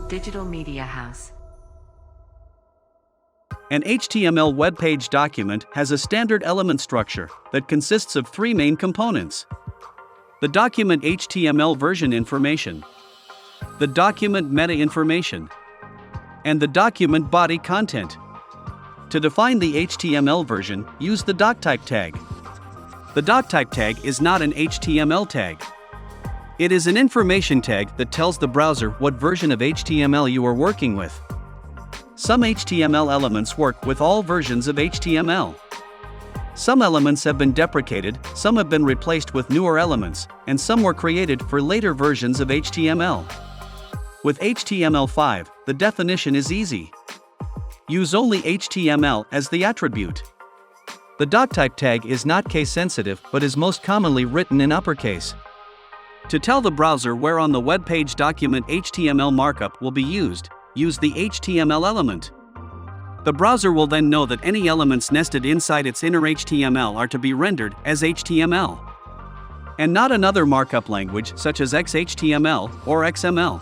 Digital Media House. An HTML web page document has a standard element structure that consists of three main components: the document HTML version information, the document meta information, and the document body content. To define the HTML version, use the doctype tag. The doctype tag is not an HTML tag. It is an information tag that tells the browser what version of HTML you are working with. Some HTML elements work with all versions of HTML. Some elements have been deprecated, some have been replaced with newer elements, and some were created for later versions of HTML. With HTML5, the definition is easy. Use only HTML as the attribute. The doctype tag is not case-sensitive but is most commonly written in uppercase. To tell the browser where on the web page document HTML markup will be used, use the HTML element. The browser will then know that any elements nested inside its inner HTML are to be rendered as HTML, and not another markup language such as XHTML or XML.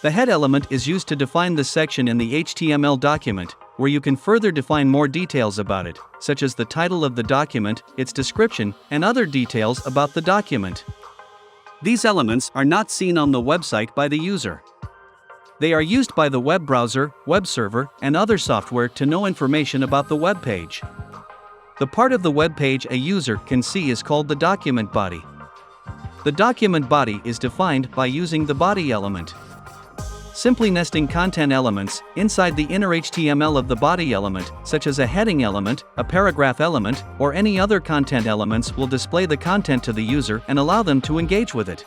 The head element is used to define the section in the HTML document, where you can further define more details about it, such as the title of the document, its description, and other details about the document. These elements are not seen on the website by the user. They are used by the web browser, web server, and other software to know information about the web page. The part of the web page a user can see is called the document body. The document body is defined by using the body element. Simply nesting content elements inside the inner HTML of the body element, such as a heading element, a paragraph element, or any other content elements, will display the content to the user and allow them to engage with it.